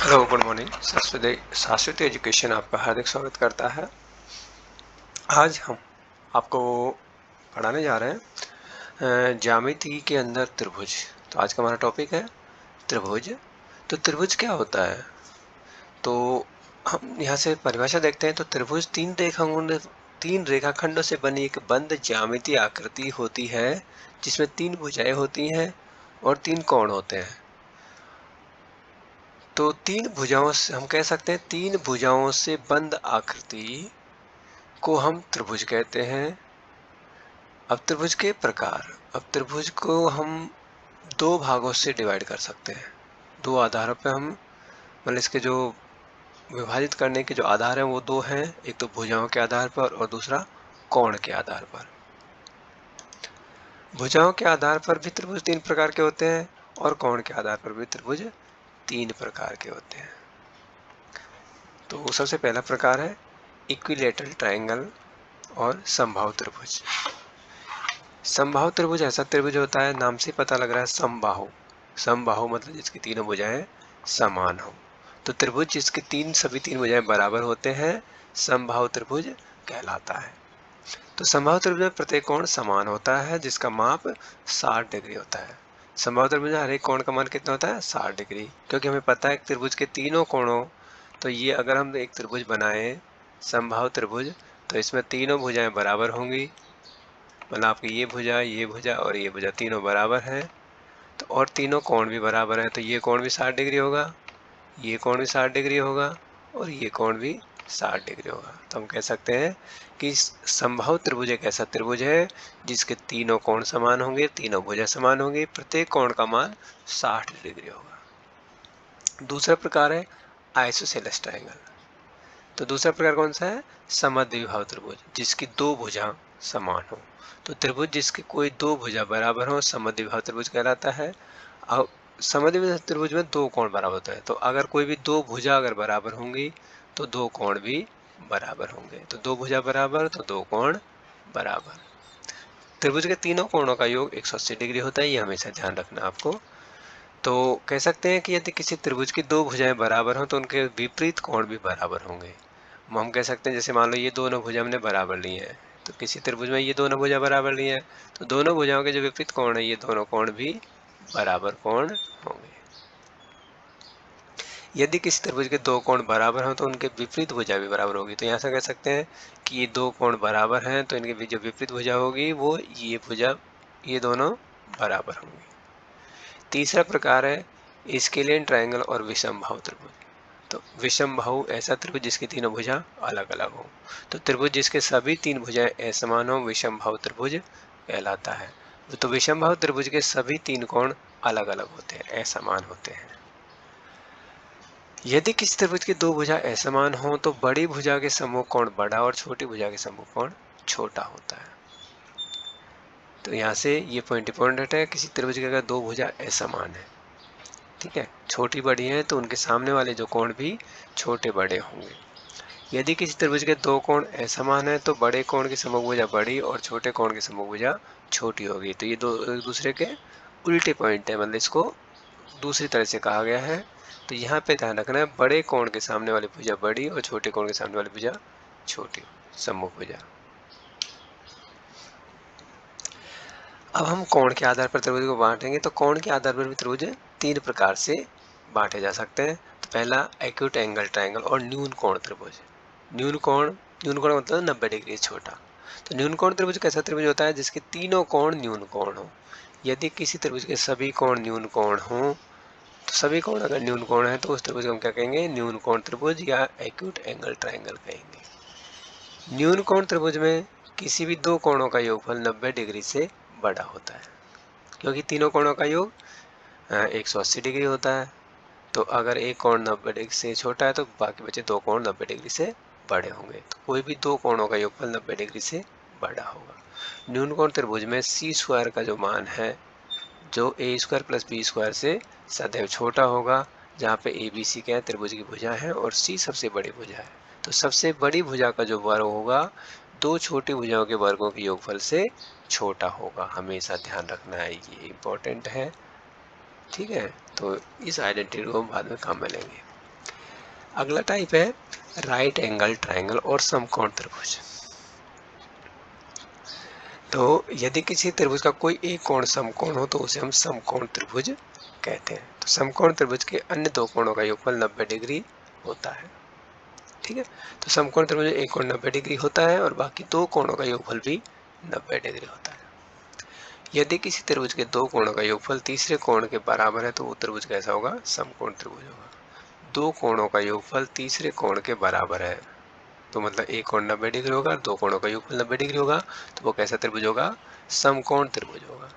Hello, good morning. शाश्वती education आपका हार्दिक स्वागत करता है। आज हम आपको पढ़ाने जा रहे हैं ज्यामिति के अंदर त्रिभुज। तो आज का हमारा टॉपिक है त्रिभुज। तो त्रिभुज क्या होता है? तो हम यहाँ से परिभाषा देखते हैं। तो त्रिभुज तीन रेखाखंडों से बनी एक बंद ज्यामितीय आकृति होती है जिसमें तीन भुजाएं होती हैं और तीन कोण होते हैं। तो तीन भुजाओं से हम कह सकते हैं, तीन भुजाओं से बंद आकृति को हम त्रिभुज कहते हैं। अब त्रिभुज के प्रकार, अब त्रिभुज को हम दो भागों से डिवाइड कर सकते हैं। दो आधारों पे हम मतलब इसके जो विभाजित करने के जो आधार हैं वो दो हैं। एक तो भुजाओं के आधार पर और दूसरा कोण के आधार पर। भुजाओं के आधार पर भी त्रिभुज तीन प्रकार के होते हैं और कोण के आधार पर भी त्रिभुज तीन प्रकार के होते हैं। तो सबसे पहला प्रकार है इक्विलैटरल ट्रायंगल और समबाहु त्रिभुज। समबाहु त्रिभुज ऐसा त्रिभुज होता है, नाम से पता लग रहा है समबाहु। समबाहु मतलब जिसकी तीनों भुजाएं समान हो। तो त्रिभुज जिसके सभी तीन भुजाएं बराबर होते हैं समबाहु त्रिभुज कहलाता है। तो समबाहु त्रिभुज में प्रत्येक कोण समान होता है जिसका माप 60 डिग्री होता है। समबाहु त्रिभुज में हर एक कोण का मान कितना होता है? 60 डिग्री। क्योंकि हमें पता है त्रिभुज के तीनों कोणों, तो ये अगर हम एक त्रिभुज बनाए समबाहु त्रिभुज, तो इसमें तीनों भुजाएं बराबर होंगी। मतलब आपकी ये भुजा और ये भुजा तीनों बराबर हैं। तो और तीनों कोण भी बराबर हैं। तो ये कोण भी 60 डिग्री होगा, ये कोण भी 60 डिग्री होगा और ये कोण भी 60 डिग्री होगा। तो हम कह सकते हैं कि समबाहु त्रिभुज एक ऐसा त्रिभुज है जिसके तीनों कोण समान होंगे, तीनों भुजा समान होंगी, प्रत्येक कोण का मान 60 डिग्री होगा। दूसरा प्रकार है आइसोसेलेस ट्रायंगल। तो दूसरा प्रकार कौन सा है? समद्विबाहु त्रिभुज, जिसकी दो भुजा समान हो। तो त्रिभुज जिसके कोई दो भुजा बराबर हो समद्विबाहु त्रिभुज कहलाता है। अब समद्विबाहु त्रिभुज में दो कोण बराबर होता है। तो अगर कोई भी दो भुजा अगर बराबर होंगी तो दो कोण भी बराबर होंगे। तो दो भुजा बराबर तो दो कोण बराबर। त्रिभुज के तीनों कोणों का योग 180 डिग्री होता है, ये हमेशा ध्यान रखना आपको। तो कह सकते हैं कि यदि किसी त्रिभुज की दो भुजाएं बराबर हों तो उनके विपरीत कोण भी बराबर होंगे। हम कह सकते हैं, जैसे मान लो ये दोनों भुजा हमने बराबर ली है, तो किसी त्रिभुज में ये दोनों भुजा बराबर ली है, तो दोनों भुजाओं के जो विपरीत कोण है ये दोनों कोण भी बराबर कोण होंगे। यदि किसी त्रिभुज के दो कोण बराबर हों तो उनके विपरीत भुजा भी बराबर होगी। तो यहाँ से कह सकते हैं कि ये दो कोण बराबर हैं तो इनकी जो विपरीत भुजा होगी वो ये भुजा, ये दोनों बराबर होंगी। तीसरा प्रकार है स्केलियन ट्रायंगल और विषमबाहु त्रिभुज। तो विषमबाहु ऐसा त्रिभुज जिसकी तीनों भुजा अलग अलग हो। तो त्रिभुज जिसके सभी तीन भुजाएं असमान हो विषमबाहु त्रिभुज कहलाता है। तो विषमबाहु त्रिभुज के सभी तीन कोण अलग अलग होते हैं, असमान होते हैं। यदि किसी त्रिभुज की दो भुजा असमान हो तो बड़ी भुजा के सम्मुख कोण बड़ा और छोटी भुजा के सम्मुख कोण छोटा होता है। तो यहाँ से ये पॉइंट इंपॉर्टेंट है, किसी त्रिभुज की अगर दो भुजा असमान है, ठीक है, छोटी बड़ी है, तो उनके सामने वाले जो कोण भी छोटे बड़े होंगे। यदि किसी त्रिभुज के दो कोण असमान है तो बड़े कोण की सम्मुख भुजा बड़ी और छोटे कोण की सम्मुख भुजा छोटी होगी। तो ये दो एक दूसरे के उल्टे पॉइंट है, मतलब इसको दूसरी तरह से कहा गया है। तो यहाँ पे ध्यान रखना है, बड़े कोण के सामने वाली भुजा बड़ी और छोटे कोण के सामने वाली भुजा छोटी सम्मुख भुजा। अब हम कोण के आधार पर त्रिभुज को बांटेंगे। तो कोण के आधार पर भी त्रिभुज तीन प्रकार से बांटे जा सकते हैं। तो पहला एक्यूट एंगल ट्रायंगल और न्यून कोण त्रिभुज। न्यून कोण मतलब 90 डिग्री छोटा। तो न्यून कोण त्रिभुज कैसा त्रिभुज होता है? जिसके तीनों कोण न्यून कोण हो। यदि किसी त्रिभुज के सभी कोण न्यून कोण हो, तो सभी कोण अगर न्यून कोण है तो उस त्रिभुज को हम क्या कहेंगे? न्यून कोण त्रिभुज या एक्यूट एंगल ट्रायंगल कहेंगे। न्यून कोण त्रिभुज में किसी भी दो कोणों का योगफल 90 डिग्री से बड़ा होता है, क्योंकि तीनों कोणों का योग 180 डिग्री होता है। तो अगर एक कोण 90 डिग्री से छोटा है तो बाकी बचे दो कोण 90 डिग्री से बड़े होंगे। तो कोई भी दो कोणों का योगफल 90 डिग्री से बड़ा होगा। न्यून कोण त्रिभुज में सी स्क्वायर का जो मान है, जो ए स्क्वायर प्लस बी स्क्वायर से सदैव छोटा होगा, जहाँ पे ए बी सी क्या है? त्रिभुज की भुजा है और सी सबसे बड़ी भुजा है। तो सबसे बड़ी भुजा का जो वर्ग होगा दो छोटी भुजाओं के वर्गों के योगफल से छोटा होगा। हमेशा ध्यान रखना है, ये इम्पोर्टेंट है, ठीक है। तो इस आइडेंटिटी को हम बाद में काम में लेंगे। अगला टाइप है राइट एंगल ट्रायंगल और समकोण त्रिभुज। तो यदि किसी त्रिभुज का कोई एक कोण समकोण हो तो उसे हम समकोण त्रिभुज कहते हैं। तो समकोण त्रिभुज के अन्य दो कोणों का योगफल 90 डिग्री होता है। ठीक है, तो समकोण त्रिभुज में एक कोण 90 डिग्री होता है और बाकी दो कोणों का योगफल भी 90 डिग्री होता है। यदि किसी त्रिभुज के दो कोणों का योगफल तीसरे कोण के बराबर है तो वो त्रिभुज कैसा होगा? समकोण त्रिभुज होगा। दो कोणों का योगफल तीसरे कोण के बराबर है तो मतलब एक कोण 90 डिग्री होगा, दो कोणों का योगफल 90 डिग्री होगा, तो वो कैसा त्रिभुज होगा? समकोण त्रिभुज होगा।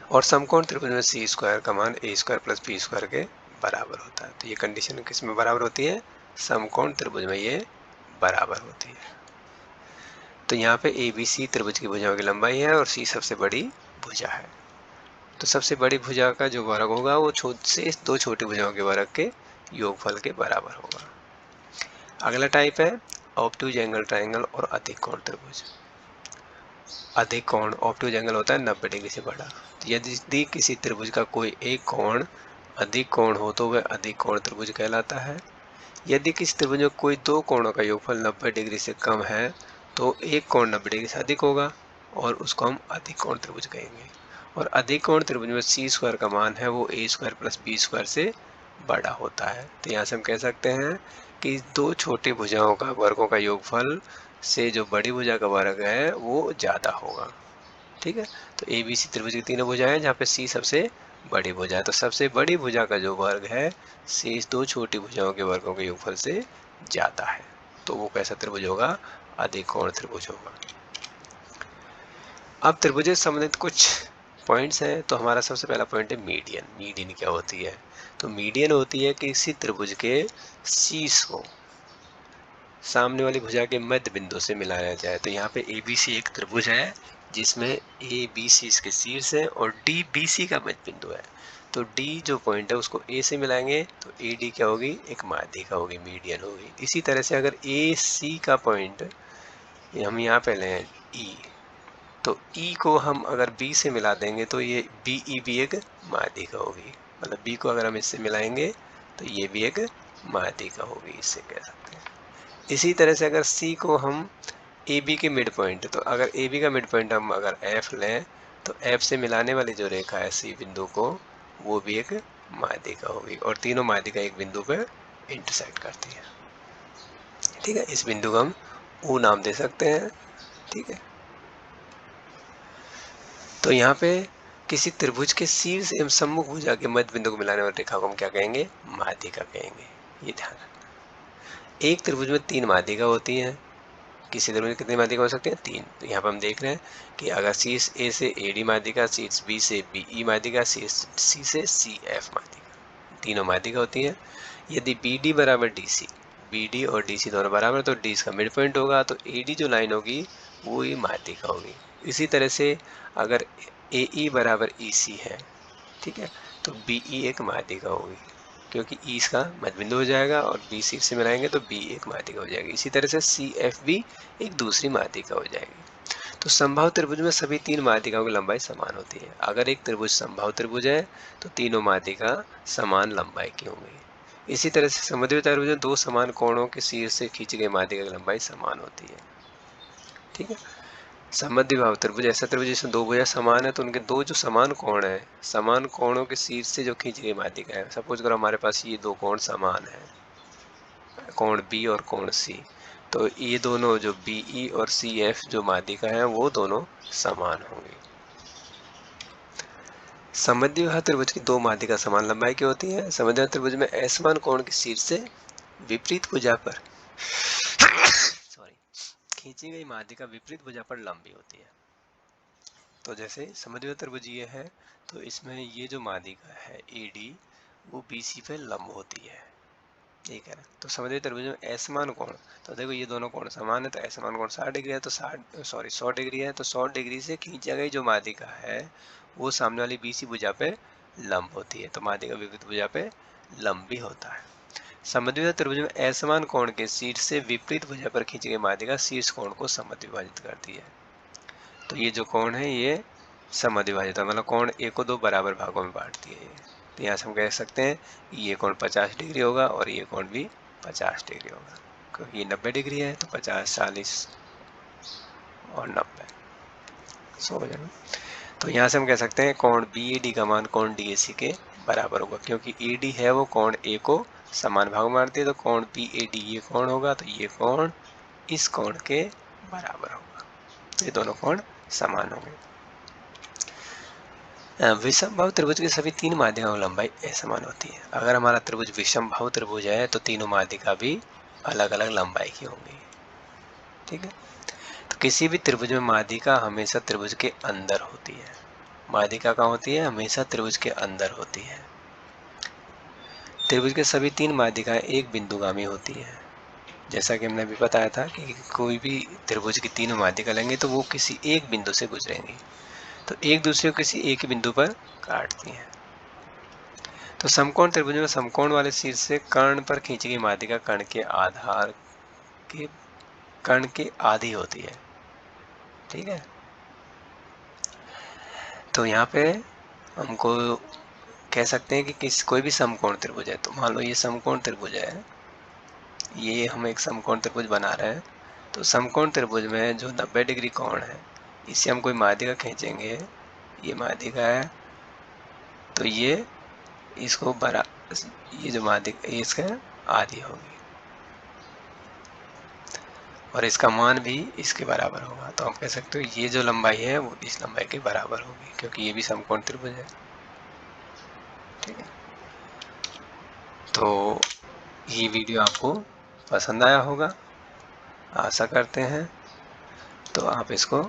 और समकोण त्रिभुज में सी स्क्वायर का मान ए स्क्वायर प्लस बी स्क्वायर के बराबर होता है। तो ये कंडीशन किस में बराबर होती है? समकोण त्रिभुज में ये बराबर होती है। तो यहाँ पे ए बी सी त्रिभुज की भुजाओं की लंबाई है और सी सबसे बड़ी भुजा है। तो सबसे बड़ी भुजा का जो वर्ग होगा वो से दो छोटी भुजाओं के वर्ग के योगफल के बराबर होगा। अगला टाइप है ऑब्टयूज एंगल ट्रायंगल और अधिक कोण त्रिभुज। अधिक कोण ऑब्टयूज एंगल होता है 90 डिग्री से बड़ा। तो यदि किसी त्रिभुज का कोई एक कोण अधिक कोण हो तो वह अधिक कोण त्रिभुज कहलाता है। यदि किसी त्रिभुज में कोई दो कोणों का योगफल 90 डिग्री से कम है तो एक कोण 90 डिग्री से अधिक होगा और उसको हम अधिक कोण त्रिभुज कहेंगे। और अधिक कोण त्रिभुज में सी स्क्वायर का मान है वो ए स्क्वायर प्लस बी स्क्वायर से बड़ा होता है। तो यहाँ से हम कह सकते हैं कि दो छोटी भुजाओं का वर्गों का योगफल से जो बड़ी भुजा का वर्ग है वो ज़्यादा होगा। ठीक है, तो ए बी सी त्रिभुज की तीनों भुजाएं हैं जहाँ पे सी सबसे बड़ी भुजा है। तो सबसे बड़ी भुजा का जो वर्ग है शेष दो छोटी भुजाओं के वर्गों के योगफल से ज़्यादा है तो वो कैसा त्रिभुज होगा? अधिक कोण त्रिभुज होगा। अब त्रिभुज से संबंधित कुछ पॉइंट्स हैं। तो हमारा सबसे पहला पॉइंट है मीडियन। मीडियन क्या होती है? तो मीडियन होती है कि किसी त्रिभुज के शीर्ष को सामने वाली भुजा के मध्य बिंदु से मिलाया जाए। तो यहाँ पे ए बी सी एक त्रिभुज है जिसमें ए बी सी इसके शीर्ष है और डी बी सी का मध्य बिंदु है। तो डी जो पॉइंट है उसको ए से मिलाएंगे तो ए डी क्या होगी? एक माध्यिका होगी, मीडियन होगी। इसी तरह से अगर ए सी का पॉइंट हम यहाँ पे लें ई, तो ई को हम अगर बी से मिला देंगे तो ये बी ई भी एक माध्यिका होगी। मतलब बी को अगर हम इससे मिलाएंगे तो ये भी एक माध्यिका होगी, इससे कह सकते हैं। इसी तरह से अगर सी को हम ए बी के मिड पॉइंट, तो अगर ए बी का मिड पॉइंट हम अगर एफ लें तो एफ से मिलाने वाली जो रेखा है सी बिंदु को वो भी एक माध्यिका होगी और तीनों माध्यिका एक बिंदु पर इंटरसेक्ट करती है। ठीक है, इस बिंदु को हम ओ नाम दे सकते हैं। ठीक है, तो यहाँ पे किसी त्रिभुज के शीर्ष एवं सम्मुख भुजा के मध्य बिंदु को मिलाने वाली रेखा को हम क्या कहेंगे? माध्यिका कहेंगे। ये ध्यान रखना। एक त्रिभुज में तीन माध्यिका होती हैं। किसी त्रिभुज में कितनी माध्यिका हो सकती हैं? तीन। तो यहाँ पर हम देख रहे हैं कि अगर शीर्ष ए से ए डी माध्यिका, शीर्ष बी से बी ई माध्यिका, शीर्ष सी से सी एफ माध्यिका, तीनों माध्यिका होती हैं। यदि बी डी बराबर डी सी, बी डी और डी सी दोनों बराबर तो डी इसका मिड पॉइंट होगा तो ए डी जो लाइन होगी वो ये माध्यिका होगी। इसी तरह से अगर ए ई बराबर ई सी है, ठीक है, तो बी ई एक माध्यिका होगी क्योंकि ई इसका मध्य बिंदु हो जाएगा और बी सी से मिलाएंगे तो बी एक माध्यिका हो जाएगी। इसी तरह से सी एफ भी एक दूसरी माध्यिका हो जाएगी। तो समबाहु त्रिभुज में सभी तीन माध्यिकाओं की लंबाई समान होती है। अगर एक त्रिभुज समबाहु त्रिभुज है तो तीनों माध्यिका समान लंबाई की होंगी। इसी तरह से समद्विबाहु त्रिभुज में दो समान कोणों के शीर्ष से खींची गई माध्यिका की लंबाई समान होती है। ठीक है, समद्विबाहु त्रिभुज ऐसा त्रिभुज जिसमें दो भुजा समान है तो उनके दो जो समान कोण है, समान कोणों के शीर्ष से जो खींची गई माध्यिका है। सपोज करो हमारे पास ये दो कोण समान है, कोण बी और कोण सी, तो ये दोनों जो बी ई और सी एफ जो माध्यिका है वो दोनों समान होंगी। समद्विबाहु त्रिभुज की दो माध्यिका समान लंबाई की होती है। समद्विबाहु त्रिभुज में असमान कोण के शीर्ष से विपरीत भुजा पर खींची गई माध्यिका विपरीत भुजा पर लंबी होती है। तो जैसे समद्विबाहु त्रिभुज ये है तो इसमें ये जो माध्यिका है ए डी वो बी सी पे लंब होती है। ठीक है ना, तो समद्विबाहु त्रिभुज में असमान कोण, तो देखो ये दोनों कोण समान है तो असमान कोण 60 डिग्री है तो 100 डिग्री है तो 100 डिग्री से खींचा गई जो माध्यिका है वो सामने वाली बी सी भुजा पे लंब होती है। तो माध्यिका विपरीत भुजा पे लंब भी होता है। समद्विबाहु त्रिभुज में असमान कोण के शीर्ष से विपरीत भुजा पर खींची गई माध्यिका शीर्ष कोण को समद्विभाजित करती है। तो ये जो कोण है ये समद्विभाजित है, मतलब कोण ए को दो बराबर भागों में बांटती है। तो यहाँ से हम कह सकते हैं ये कोण 50 डिग्री होगा और ये कोण भी 50 डिग्री होगा, क्योंकि ये 90 डिग्री है तो 50, 40 और 90 100 हो जाएगा। तो यहाँ से हम कह सकते हैं कोण BAD का मान कोण DAC के बराबर होगा, क्योंकि AD है वो कोण A को समान भाग मारती है, तो कोण BAD ये कोण होगा, तो ये कोण इस कोण के बराबर होगा, तो ये दोनों कोण समान होंगे। विषमबाहु त्रिभुज की सभी 3 माध्यिकाओं की लंबाई असमान होती है। अगर हमारा त्रिभुज विषमबाहु त्रिभुज है तो तीनों माध्यिका भी अलग अलग लंबाई की होंगी, ठीक है। तो किसी भी त्रिभुज में माध्यिका हमेशा त्रिभुज के अंदर होती है। माध्यिका कहाँ होती है? हमेशा त्रिभुज के अंदर होती है। त्रिभुज के सभी 3 माध्यिकाएं एक बिंदुगामी होती है। जैसा कि हमने अभी बताया था कि कोई भी त्रिभुज की 3 माध्यिका लेंगे तो वो किसी एक बिंदु से गुजरेंगी, तो एक दूसरे को किसी एक बिंदु पर काटती हैं। तो समकोण त्रिभुज में समकोण वाले शीर्ष से कर्ण पर खींची गई माध्यिका कर्ण के आधार के कर्ण के आधी होती है, ठीक है। तो यहाँ पे हमको कह सकते हैं कि कोई भी समकोण त्रिभुज है, तो मान लो ये समकोण त्रिभुज है, ये हम एक समकोण त्रिभुज बना रहे हैं। तो समकोण त्रिभुज में जो 90 डिग्री कोण है, इससे हम कोई माध्यिका खींचेंगे, ये माध्यिका है, तो ये इसको बरा ये जो माध्यिका इसका आधी होगी और इसका मान भी इसके बराबर होगा। तो हम कह सकते हो ये जो लंबाई है वो इस लंबाई के बराबर होगी, क्योंकि ये भी समकोण त्रिभुज है, ठीक है। तो ये वीडियो आपको पसंद आया होगा, आशा करते हैं। तो आप इसको